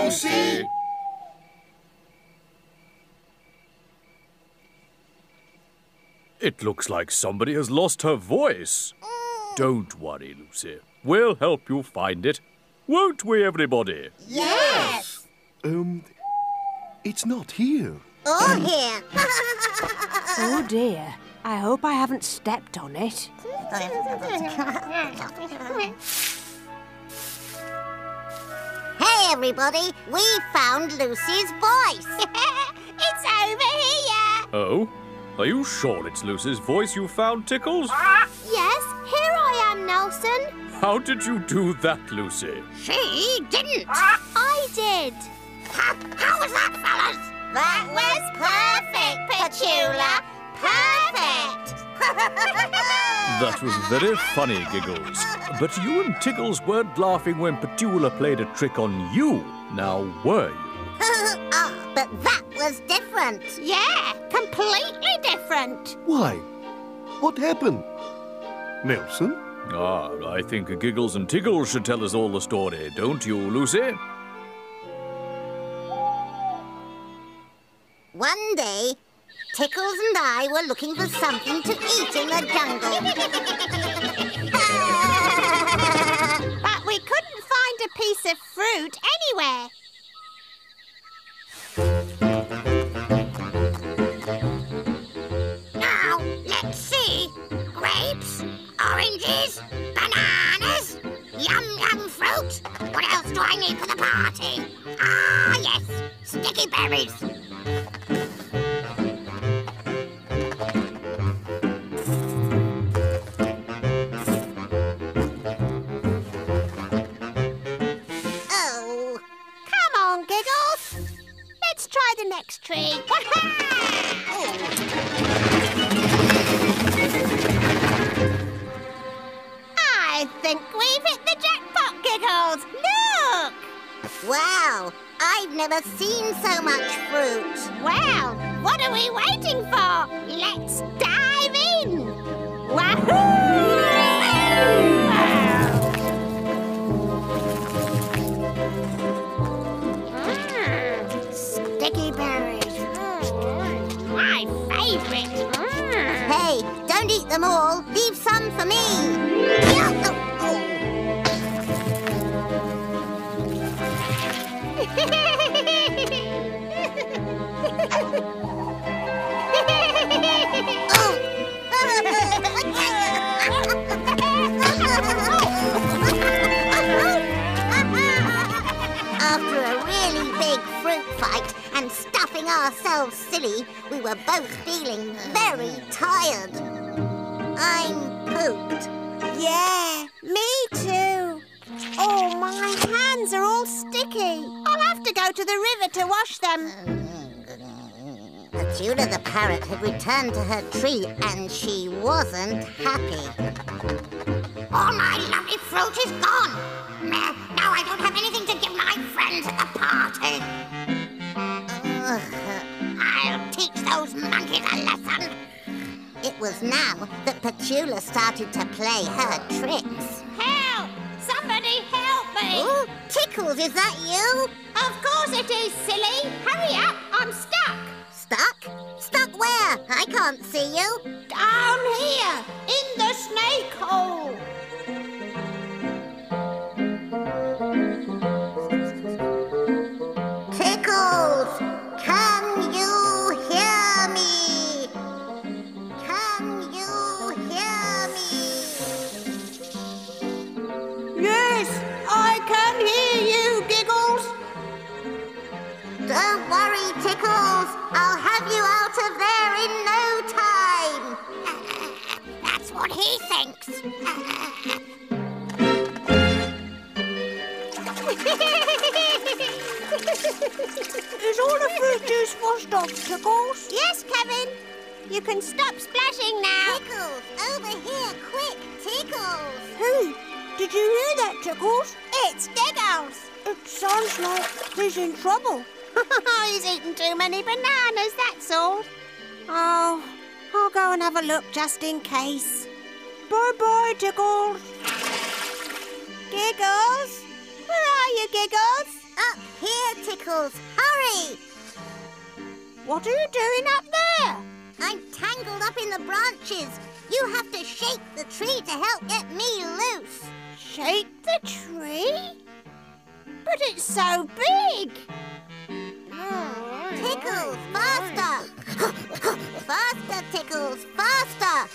Lucy! It looks like somebody has lost her voice. Don't worry, Lucy. We'll help you find it. Won't we, everybody? Yes! It's not here. Or here. Oh dear. I hope I haven't stepped on it. Hey, everybody. We found Lucy's voice. It's over here. Oh? Are you sure it's Lucy's voice you found, Tickles? Yes, here I am, Nelson. How did you do that, Lucy? She didn't. I did. How was that, fellas? That was perfect, Petula. Perfect. That was very funny, Giggles. But you and Tickles weren't laughing when Petula played a trick on you. Now, were you? Oh, but that was different. Yeah, completely different. Why? What happened? Nelson? I think Giggles and Tickles should tell us all the story, don't you, Lucy? One day, Tickles and I were looking for something to eat in the jungle. But we couldn't find a piece of fruit anywhere. Now, let's see. Grapes, oranges, bananas, yum fruit. What else do I need for the party? Ah, yes, sticky berries. Oh, come on, Giggles. Let's try the next tree. I think we've hit the jackpot, Giggles. Look! Wow, I've never seen so much fruit. Well, what are we waiting for? Let's dive in. Wahoo! Sticky berries. My favourite. Hey, don't eat them all. Leave some for me. After a really big fruit fight and stuffing ourselves silly, we were both feeling very tired. I'm pooped. Yeah, me too. Oh, my hands are all sticky. I'll have to go to the river to wash them. Petula the parrot had returned to her tree and she wasn't happy. All my lovely fruit is gone. Now I don't have anything to give my friends at the party. I'll teach those monkeys a lesson. It was now that Petula started to play her tricks. Help! Somebody help me! Ooh, Tickles, is that you? Of course it is, silly. Hurry up, I'm stuck. Stuck? Stuck where? I can't see you. Down here, in the snake hole. Tickles, can you hear me? Can you hear me? Yes, I can hear you, Giggles. Don't worry, Tickles. I'll have you out of there in no time. That's what he thinks. Is all the fruit juice washed off, Tickles? Yes, Kevin. You can stop splashing now. Tickles, over here, quick, Tickles. Hey, did you hear that, Tickles? It's Giggles. It sounds like he's in trouble. He's eaten too many bananas, that's all. Oh, I'll go and have a look just in case. Bye-bye, Tickles. Giggles? Where are you, Giggles? Up here, Tickles, hurry! What are you doing up there? I'm tangled up in the branches. You have to shake the tree to help get me loose. Shake the tree? But it's so big. Tickles, faster! Faster, Tickles, faster!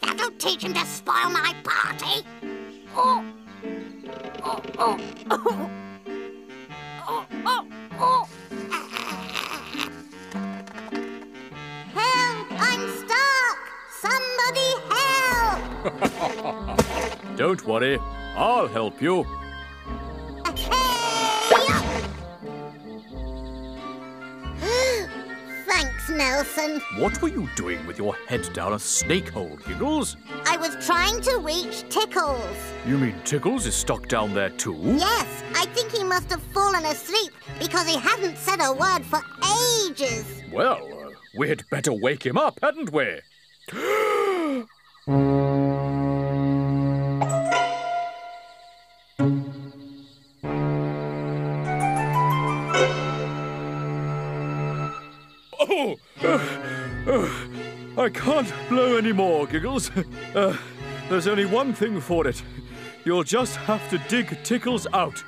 That'll teach him to spoil my party. Oh. Oh, oh, oh. Oh, oh, oh. Help! I'm stuck! Somebody help! Don't worry, I'll help you. Thanks, Nelson. What were you doing with your head down a snake hole, Giggles? I was trying to reach Tickles. You mean Tickles is stuck down there too? Yes, I think he must have fallen asleep because he hadn't said a word for ages. Well, we'd better wake him up, hadn't we? I can't blow any more, Giggles. There's only one thing for it. You'll just have to dig Tickles out.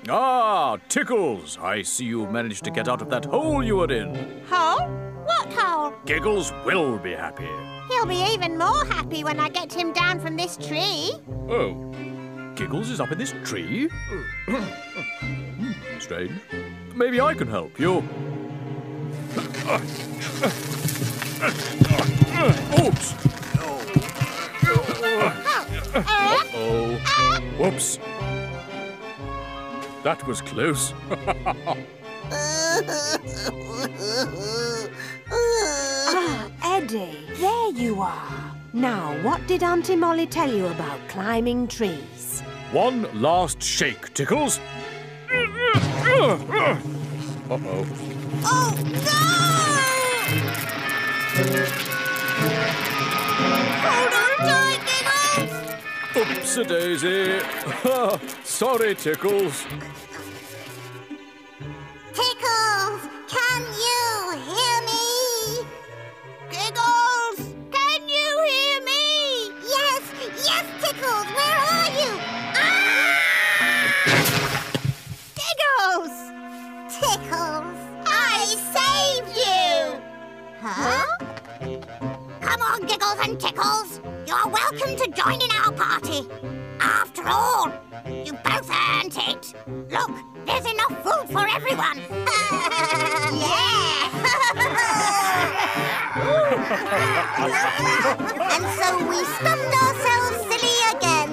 Ah, Tickles! I see you managed to get out of that hole you were in. Hole? What hole? Giggles will be happy. He'll be even more happy when I get him down from this tree. Oh, Giggles is up in this tree? Strange. Maybe I can help you. Oops! Uh-oh. Whoops. That was close. Eddie, there you are. Now, what did Auntie Molly tell you about climbing trees? One last shake, Tickles. Uh-oh. Oh, no! Hold on tight, Giggles! Oops-a-daisy. Sorry, Tickles. Tickles, can you hear me? Giggles, can you hear me? Yes, yes, Tickles, where are you? Ah! Giggles! Tickles, I saved you! Huh? Come on, Giggles and Tickles. You're welcome to join in our party. After all, you both earned it. Look, there's enough food for everyone. Yeah! And so we stuffed ourselves silly again.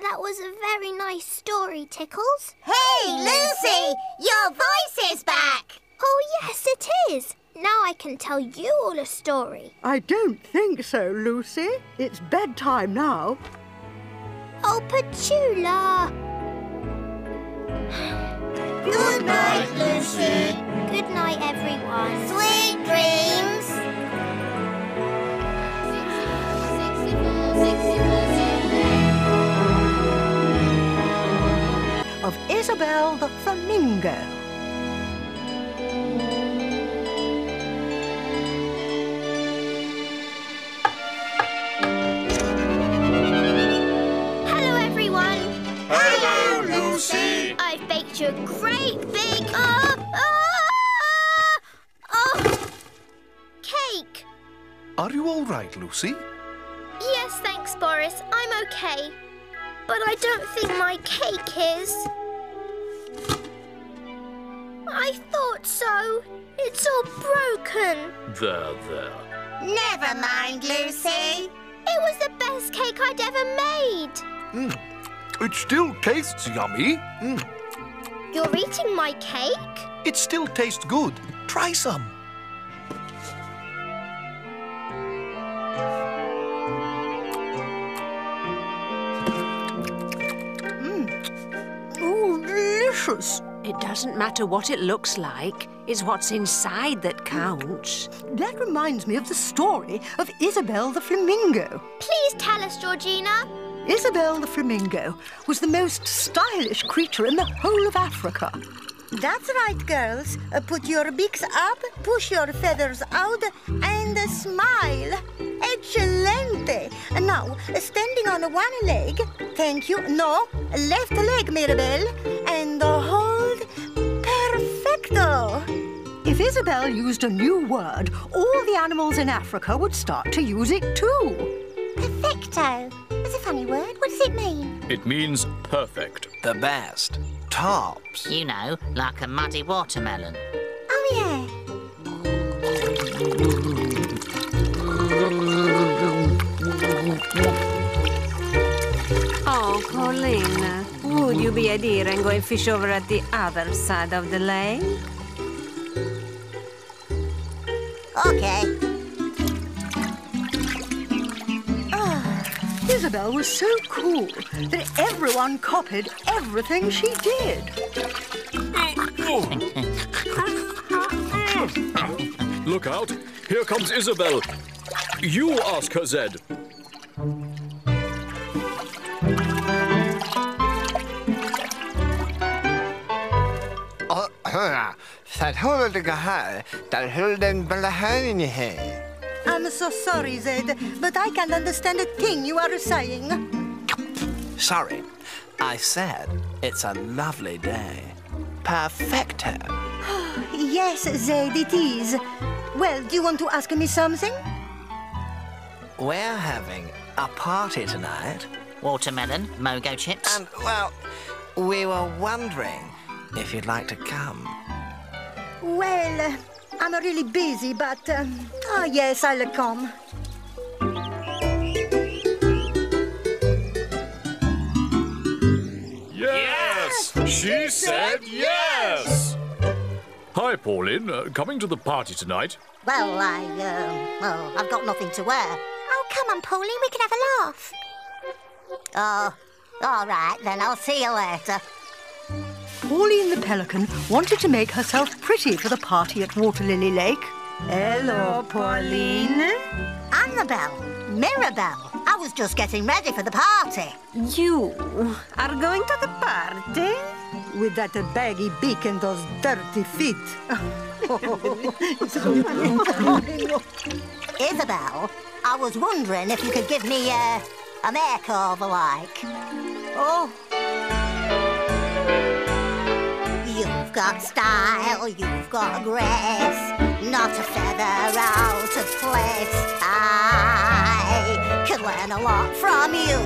That was a very nice story, Tickles. Hey, Lucy! Your voice is back! Oh, yes, it is. Now I can tell you all a story. I don't think so, Lucy. It's bedtime now. Oh, Petula! Good night, Lucy. Good night, everyone. Sweet dreams. Of Isabel the Flamingo. Hello, everyone. Hello, Lucy. I've baked you a great big... cake. Are you all right, Lucy? Yes, thanks, Boris. I'm okay. But I don't think my cake is. I thought so. It's all broken. There. Never mind, Lucy. It was the best cake I'd ever made. It still tastes yummy. You're eating my cake? It still tastes good. Try some. delicious. It doesn't matter what it looks like. It's what's inside that counts. That reminds me of the story of Isabel the Flamingo. Please tell us, Georgina. Isabel the Flamingo was the most stylish creature in the whole of Africa. That's right, girls. Put your beaks up, push your feathers out, and smile. Excelente. Now, standing on one leg. Thank you. No, left leg, Mirabel. And hold. Perfecto. If Isabel used a new word, all the animals in Africa would start to use it too. Perfecto. It's a funny word. What does it mean? It means perfect. The best. Tops. You know, like a muddy watermelon. Oh, yeah. Oh, Pauline, would you be a dear and go and fish over at the other side of the lake? Okay. Isabel was so cool that everyone copied everything she did. Look out! Here comes Isabel. You ask her, Zed. I'm so sorry, Zed, but I can't understand a thing you are saying. Sorry. I said it's a lovely day. Perfecto. Yes, Zed, it is. Well, do you want to ask me something? We're having a party tonight. Watermelon, mogo chips. And, well, we were wondering if you'd like to come. Well, I'm really busy, but... yes, I'll come. Yes! She said yes! Hi, Pauline. Coming to the party tonight? Well, I've got nothing to wear. Oh, come on, Pauline, we can have a laugh. Oh, all right, then I'll see you later. Pauline the Pelican wanted to make herself pretty for the party at Waterlily Lake. Hello, Pauline. Annabelle, Mirabelle, I was just getting ready for the party. You are going to the party? With that baggy beak and those dirty feet. Isabel, I was wondering if you could give me a makeover, like. Oh. You've got style, you've got grace, not a feather out of place. I could learn a lot from you.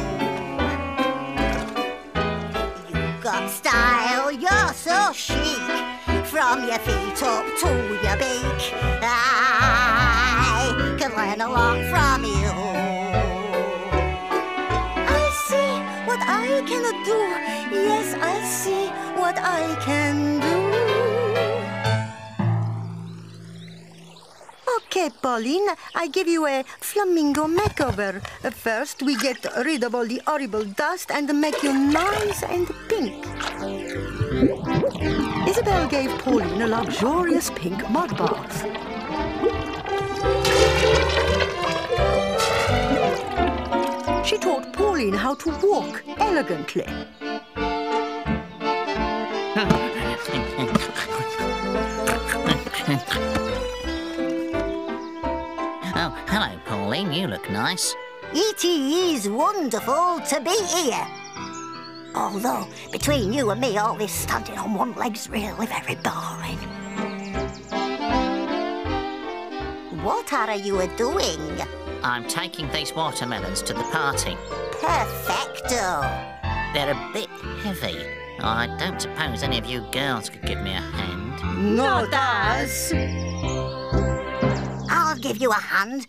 You've got style, you're so chic, from your feet up to your beak. I could learn a lot from you. I see what I can do. Yes, I see what I can do. Okay, Pauline, I give you a flamingo makeover. First, we get rid of all the horrible dust and make you nice and pink. Isabel gave Pauline a luxurious pink mud bath. She taught Pauline how to walk elegantly. Oh, hello, Pauline. You look nice. It is wonderful to be here. Although, between you and me, all this standing on one leg's really very boring. What are you doing? I'm taking these watermelons to the party. Perfecto. They're a bit heavy. I don't suppose any of you girls could give me a hand. Not us. I'll give you a hand.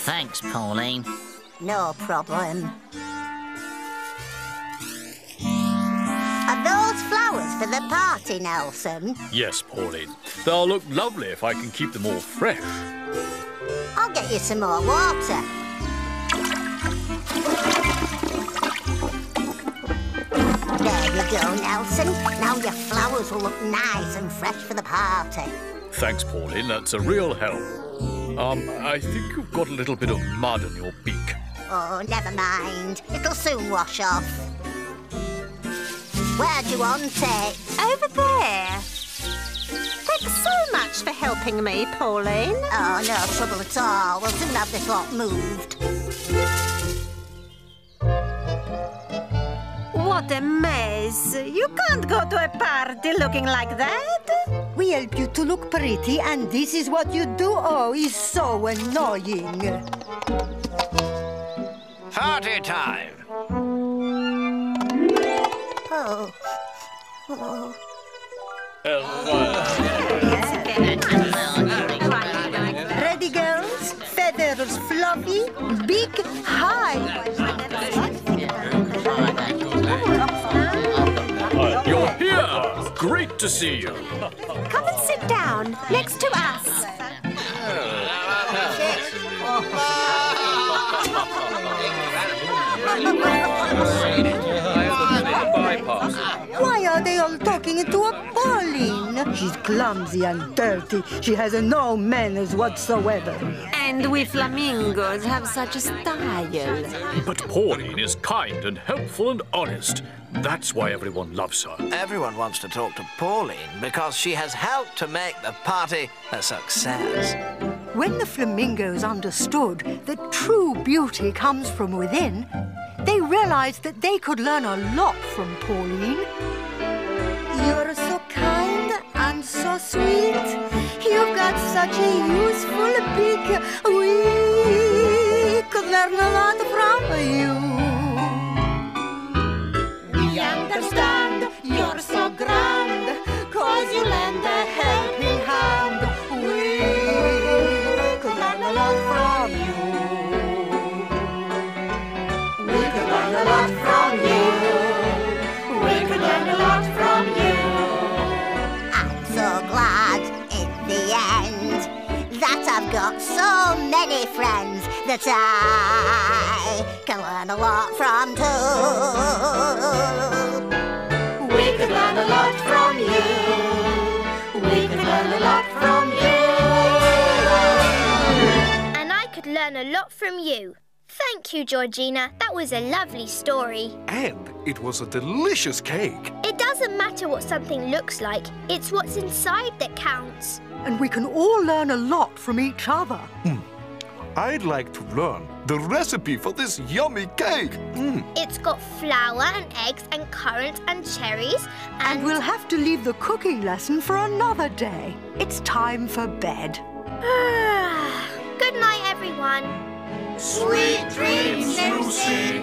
Thanks, Pauline. No problem. Are those flowers for the party, Nelson? Yes, Pauline. They'll look lovely if I can keep them all fresh. I'll get you some more water. There you go, Nelson. Now your flowers will look nice and fresh for the party. Thanks, Pauline. That's a real help. I think you've got a little bit of mud on your beak. Oh, never mind. It'll soon wash off. Where do you want it? Over there. Thanks so much for helping me, Pauline. Oh, no trouble at all. We'll soon have this lot moved. What a mess. You can't go to a party looking like that. We help you to look pretty, and this is what you do? Oh, it's so annoying. Party time! Oh. Ready, girls? Feathers fluffy, beak high. You're here! Great to see you. Come and sit down next to us. Why are they all talking to a Pauline? She's clumsy and dirty. She has no manners whatsoever. And we flamingos have such a style. But Pauline is kind and helpful and honest. That's why everyone loves her. Everyone wants to talk to Pauline because she has helped to make the party a success. When the flamingos understood that true beauty comes from within, they realized that they could learn a lot from Pauline. You're so kind and so sweet. You've got such a useful beak. We could learn a lot from you. We understand you're so grand, 'cause you lend a helping hand. We could learn a lot from you. We could learn a lot from you. We could learn a lot from you. I'm so glad in the end that I've got so many friends that I can learn a lot from too. We could learn a lot from you. We could learn a lot from you. And I could learn a lot from you. Thank you, Georgina. That was a lovely story. And it was a delicious cake. It doesn't matter what something looks like. It's what's inside that counts. And we can all learn a lot from each other. I'd like to learn the recipe for this yummy cake. It's got flour and eggs and currants and cherries And we'll have to leave the cooking lesson for another day. It's time for bed. Good night, everyone. Sweet dreams, Lucy.